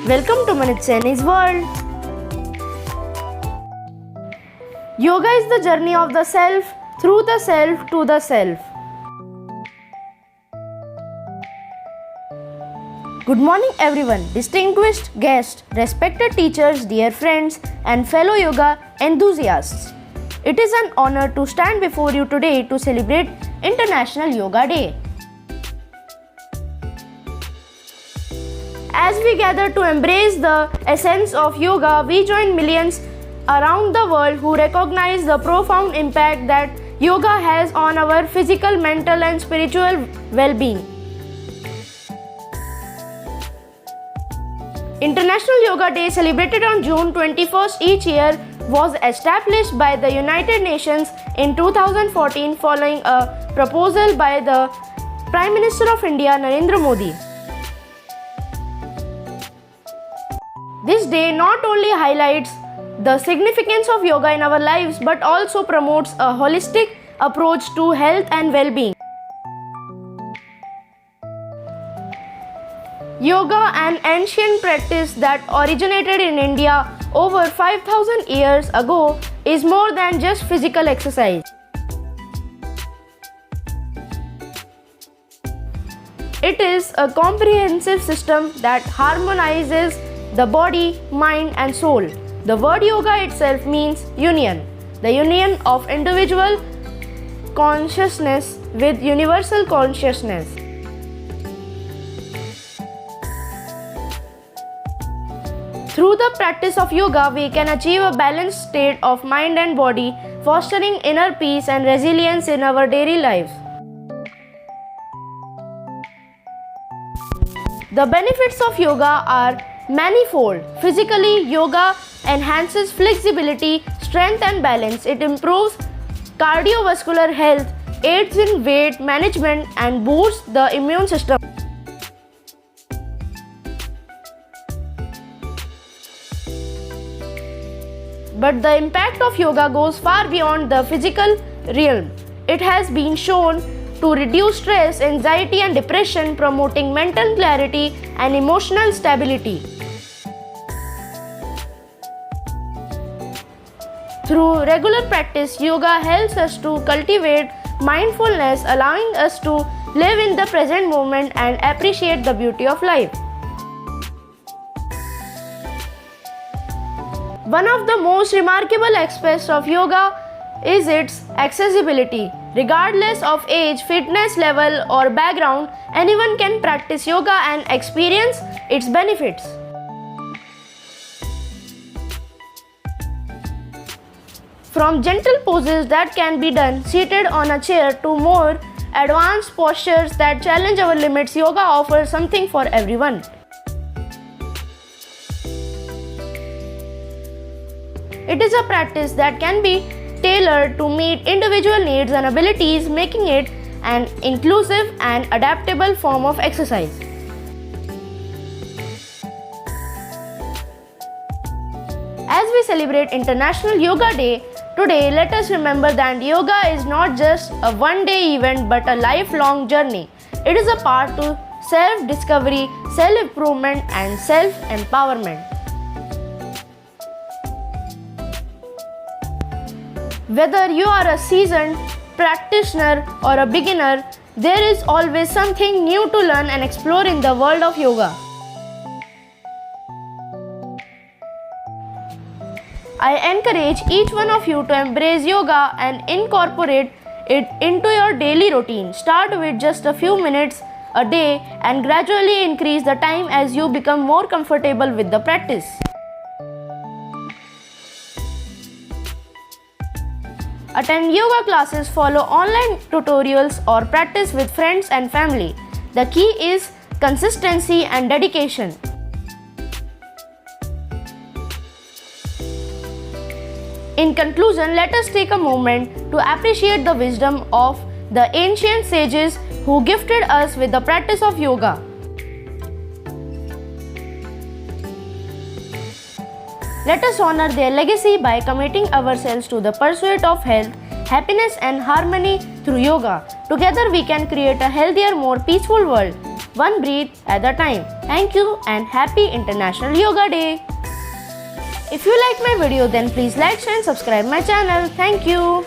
Welcome to Manoj Saini's world. Yoga is the journey of the self, through the self to the self. Good morning everyone, distinguished guests, respected teachers, dear friends and fellow yoga enthusiasts. It is an honor to stand before you today to celebrate International Yoga Day. As we gather to embrace the essence of yoga, we join millions around the world who recognize the profound impact that yoga has on our physical, mental and spiritual well-being. International Yoga Day, celebrated on June 21st each year, was established by the United Nations in 2014 following a proposal by the Prime Minister of India, Narendra Modi. This day not only highlights the significance of yoga in our lives but also promotes a holistic approach to health and well-being. Yoga, an ancient practice that originated in India over 5,000 years ago, is more than just physical exercise. It is a comprehensive system that harmonizes the body, mind and soul. The word yoga itself means union, the union of individual consciousness with universal consciousness. Through the practice of yoga, we can achieve a balanced state of mind and body, fostering inner peace and resilience in our daily lives. The benefits of yoga are manifold. Physically, yoga enhances flexibility, strength and balance. It improves cardiovascular health, aids in weight management and boosts the immune system. But the impact of yoga goes far beyond the physical realm. It has been shown to reduce stress, anxiety and depression, promoting mental clarity and emotional stability. Through regular practice, yoga helps us to cultivate mindfulness, allowing us to live in the present moment and appreciate the beauty of life. One of the most remarkable aspects of yoga is its accessibility. Regardless of age, fitness level or background, anyone can practice yoga and experience its benefits. From gentle poses that can be done seated on a chair to more advanced postures that challenge our limits, yoga offers something for everyone. It is a practice that can be tailored to meet individual needs and abilities, making it an inclusive and adaptable form of exercise. As we celebrate International Yoga Day, today let us remember that yoga is not just a one-day event but a lifelong journey. It is a path to self-discovery, self-improvement and self-empowerment. Whether you are a seasoned practitioner or a beginner, there is always something new to learn and explore in the world of yoga. I encourage each one of you to embrace yoga and incorporate it into your daily routine. Start with just a few minutes a day and gradually increase the time as you become more comfortable with the practice. Attend yoga classes, follow online tutorials or practice with friends and family. The key is consistency and dedication. In conclusion, let us take a moment to appreciate the wisdom of the ancient sages who gifted us with the practice of yoga. Let us honor their legacy by committing ourselves to the pursuit of health, happiness and harmony through yoga. Together we can create a healthier, more peaceful world. one breath at a time. Thank you and happy International Yoga Day. If you like my video, then please like, share and subscribe my channel. Thank you.